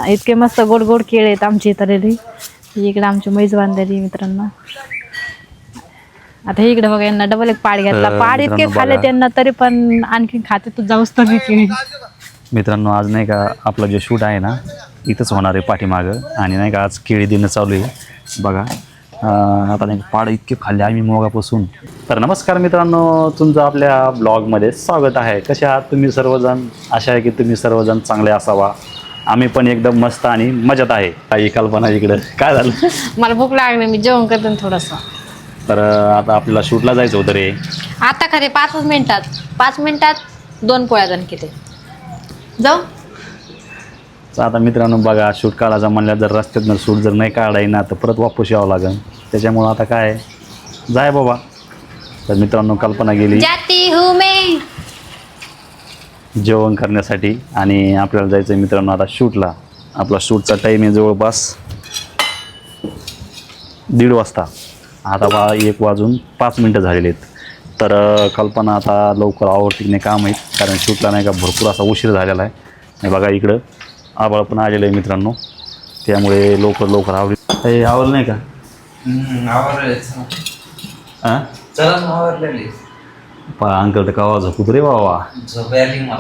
इतके मस्त गोड गोड केळे आहेत आमची इतरली. इकडे आमची मैज बांधलेली मित्रांनो. आता इकडे बघा यांना डबल एक पाड घेतला. पाड इतके खाल्ले त्यांना तरी पण आणखी खाते तू जाऊस तर केळी. मित्रांनो आज नाही का आपलं जे शूट आहे ना इथंच होणार आहे पाठीमागं. आणि नाही का आज केळी देणं चालू आहे बघा. आता नाही पाड इतके खाल्ले आम्ही मोगापासून. तर नमस्कार मित्रांनो, तुमचं आपल्या ब्लॉगमध्ये स्वागत आहे. कसे आहात तुम्ही सर्वजण? आशा आहे की तुम्ही सर्वजण चांगले असावा. आम्ही पण एकदम मस्त आणि मजेत आहे. काही कल्पना इकडं काय झालं? मला भूक लागली, मी जेवण करते थोडंसं. तर आता आपल्याला शूटला जायचं होतं रे. आता खरे 5 मिनिटात 2 पोळ्या जण किती जाऊ. तर आता मित्रांनो बघा, शूट काढायचा म्हणल्या जर रस्त्यातनं शूट जर नाही काढाय ना तर परत वापस यावं लागेल. त्याच्यामुळं आता काय जाय बाबा. तर मित्रांनो कल्पना गेली जाती हूं मैं जेवण करण्यासाठी आणि आपल्याला जायचं आहे मित्रांनो आता शूटला. आपला शूटचा टाईम आहे जवळपास 1:30 वाजता. आता 1:05 झालेले आहेत. तर कल्पना आता लवकर आवडतीने काम आहेत, कारण शूटला नाही का भरपूर असा उशीर झालेला आहे. आणि बघा इकडं आबाळ पण आलेलं आहे मित्रांनो, त्यामुळे लवकर आवडलं नाही का? हां अंकल तर कवा झोपत रे बाबा.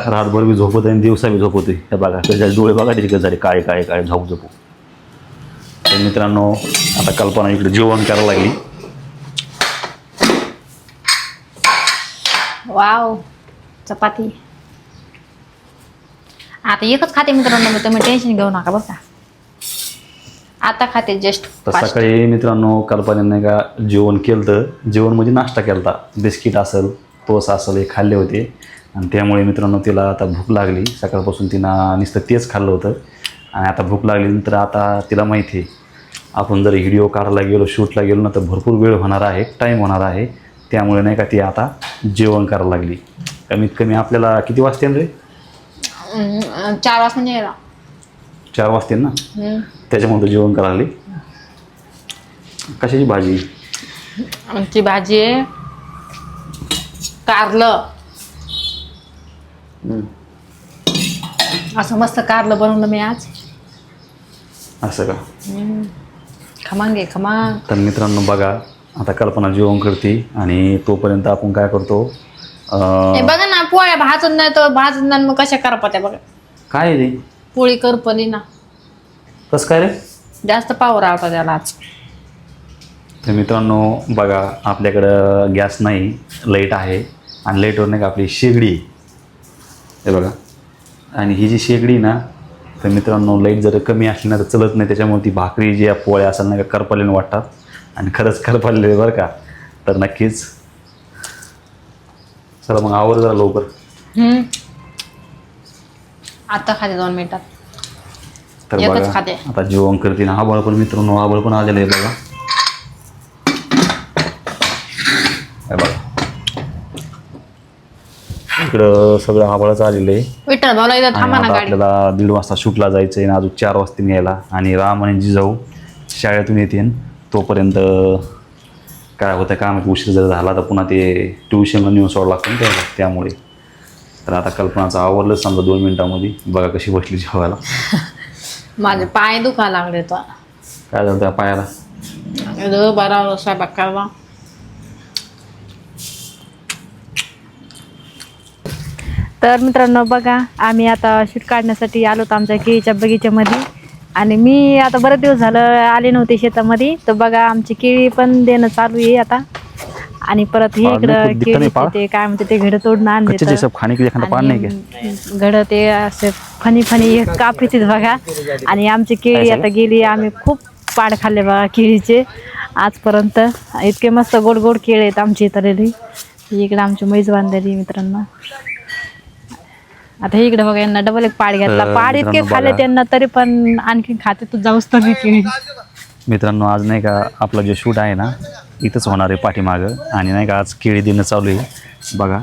रातभर बी झोपत आहे आणि दिवसा बी झोपत आहे. हे बघा त्याच्या डोळे बघा त्याचे झाले काय झोपू. तर मित्रांनो आता कल्पना इकडे जेवण करायला लागली. वाव चपाती. आता एकच खाते मित्रांनो, मग तुम्ही टेन्शन घेऊ नका बरं का. आता खाते जस्ट. तर सकाळी मित्रांनो कल्पनेने नाही का जेवण केलं. तर जेवण म्हणजे नाश्ता केला होता. बिस्किट असेल, टोस्ट असेल हे खाल्ले होते. आणि त्यामुळे मित्रांनो तिला आता भूक लागली. सकाळपासून तिनं नुसतं तेच खाल्लं होतं आणि आता भूक लागली. नंतर आता तिला माहिती आहे आपण जर व्हिडिओ काढायला गेलो, शूटला गेलो ना तर भरपूर वेळ होणार आहे, टाईम होणार आहे. त्यामुळे नाही का ती आता जेवण करायला लागली. कमीत कमी आपल्याला किती वाजते रे? 4 वाजता निघाला. 4 वाजते ना. त्याच्यामध्ये जेवण करायला लागली. कशाची भाजी? आमची भाजी आहे कारलं. असं मस्त कारलं बनवलं मी आज. असं का? खमांगे. तर मित्रांनो बघा आता कल्पना जेवण करते आणि तोपर्यंत आपण काय करतो, बघा ना पोळ्या भाजून नाही तर भाजून नाही, मग कशा करपत्या बघा. काय रे पोळी करपली ना. कसं काय रे? जास्त पावर आवडता त्याला आज. तर मित्रांनो बघा आपल्याकडं गॅस नाही, लाईट आहे. आणि लाईटवर नाही का आपली शेगडी हे बघा. आणि ही जी शेगडी ना तर मित्रांनो लाईट जर कमी असली ना तर चलत नाही. त्याच्यामुळे ती भाकरी जी पोळ्या असेल नाही का करपलेल्या वाटतात. आणि खरंच करपलेले बरं का. तर नक्कीच चला मग आवर जरा लवकर. आता खाते 2 मिनिटात. तर एकच बघा खाते. आता जेवण करते ना. आबाळ पण मित्रांनो आबाळ पण आलेलं आहे बघा. बघा इकडं सगळं आबाळच आलेलं आहे. विठ्ठल भाऊला इथं थांबा ना गाडी. आपल्याला 1:30 वाजता शूटला जायचं आहे आणि अजून 4 वाजता यायला. आणि राम आणि जिजाऊ शाळेतून येते. तोपर्यंत काय होतं का माहिती, उशीर जर झाला तर पुन्हा ते ट्युशनला नेऊन सोडावं लागतं ना त्यामुळे. तर आता कल्पनाचं आवरलं समजा 2 मिनिटांमध्ये. बघा कशी बसली जेवायला. माझे पाय दुखायला लागले. तो काय झालं त्या पायाला? बरा स्वयंपाक करावा. तर मित्रांनो बघा आम्ही आता शूट काढण्यासाठी आलो होतो आमच्या केळीच्या बगीच्यामध्ये. आणि मी आता बरेच दिवस झालं आले नव्हते शेतामध्ये. तर बघा आमची केळी पण देणं चालू आहे आता. आणि परत हे इकडं केळी ते काय म्हणते ते घडं तोडून आणले. घडं ते असे फनी कापीत बघा. आणि आमची केळी आता गेली. आम्ही खूप पाड खाल्ले बघा केळीचे आजपर्यंत. इतके मस्त गोड गोड केळे आहेत आमची इतरली. इकडे आमची मैज बांधलेली मित्रांनो. आता इकडे बघा यांना डबल एक पाड घेतला. पाड इतके खाल्ले त्यांना तरी पण आणखी खाते तू जाऊस तर केळी. मित्रांनो आज नाही का आपलं जे शूट आहे ना इथंच होणार आहे पाठीमागं. आणि नाही का आज केळी देणं चालू आहे बघा.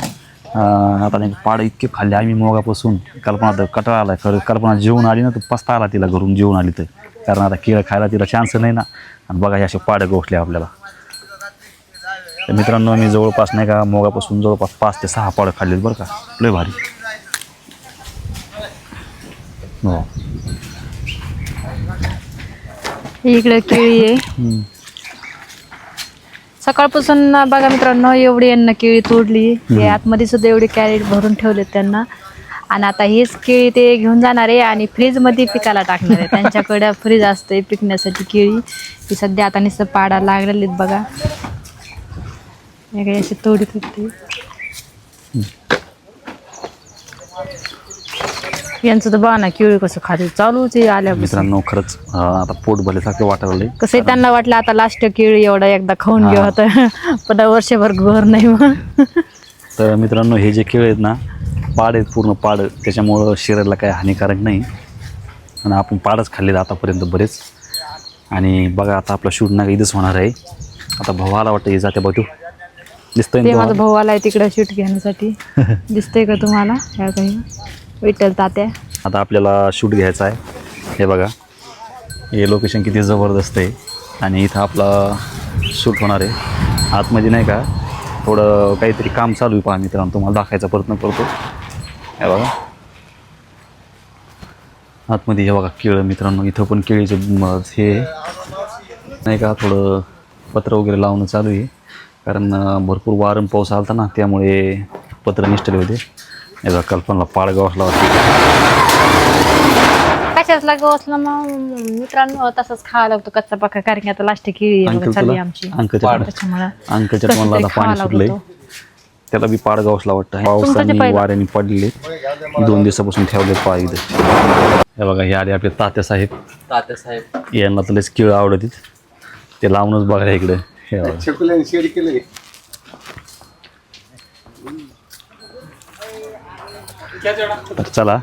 आता नाही पाड इतके खाल्ले आम्ही मोगापासून. कल्पना तर कटाळा आला खरं. कल्पना जेवण आली ना तर पस्ता आला तिला घरून जेवण आली तर. कारण आता केळं खायला तिला चान्स नाही ना. आणि बघा हे असे पाडं गोठले आपल्याला. तर मित्रांनो मी जवळपास नाही का मोगापासून जवळपास 5 ते 6 पाडं खाल्लेत बरं का. लय भारी. हो इकडे केळी आहे. सकाळपासून बघा मित्रांनो एवढी यांना केळी तोडली. हे आतमध्ये सुद्धा एवढे कॅरेट भरून ठेवलेत त्यांना. आणि आता हेच केळी ते घेऊन जाणार आहे आणि फ्रीजमध्ये पिकाला टाकणार आहे. त्यांच्याकडे फ्रीज असते पिकण्यासाठी केळी. ती सध्या आता नुसतं पाडायला लागलेली आहेत बघा. वेगळे असे तोडीत होते. यांचं तर बघा ना केळी कसं खाते चालूच आहे आल्या. मित्रांनो खरंच आता पोट भरल्यासारखं वाटायला लागले. कसं त्यांना वाटलं आता लास्ट केळी एवढा एकदा खाऊन घ्या होतं पण वर्षभर घर नाही मग. तर मित्रांनो हे जे केळी आहेत ना पाड आहेत पूर्ण पाड, त्याच्यामुळं शरीराला काही हानिकारक नाही. आणि आपण पाडच खाल्लेलं आतापर्यंत बरेच. आणि बघा आता आपला शूट ना इथंच होणार आहे. आता भावाला वाटतं हे जाते बघू दिसतंय ते माझा भाऊ आलाय तिकडे शूट घेण्यासाठी. दिसतंय का तुम्हाला ह्या काही विठ्ठल तात्या. आता आपल्याला शूट घ्यायचा आहे. हे बघा हे लोकेशन किती जबरदस्त आहे. आणि इथं आपला शूट होणार आहे. आतमध्ये नाही का थोडं काहीतरी काम चालू आहे पहा मित्रांनो, तुम्हाला दाखवायचा प्रयत्न करतो. हे बघा आतमध्ये हे बघा केळं मित्रांनो. इथं पण केळीचे हे नाही का थोडं पत्र वगैरे लावणं चालू आहे. कारण भरपूर वारं पाऊस आला ना त्यामुळे पत्र निष्ठले होते. हे बघा कल्पनाला पाडगाव असला कशाच लागू असलं मग मित्रांनो तसंच खावा लागतो कच्चा पक्का. कारण की आता लास्ट केळी चालली आमची त्याच्यामुळे अंकच्या मला आता पाणी सुटलंय. त्याला बी पाडगावसला वाटतं. पावसाने वाऱ्याने पडले 2 दिवसापासून ठेवले पा इथं. हे बघा हे आले आपले तात्यासाहेब. यांना तर लयच केळं आवडत ते लावूनच बघा इकडे. हे बघा तर चला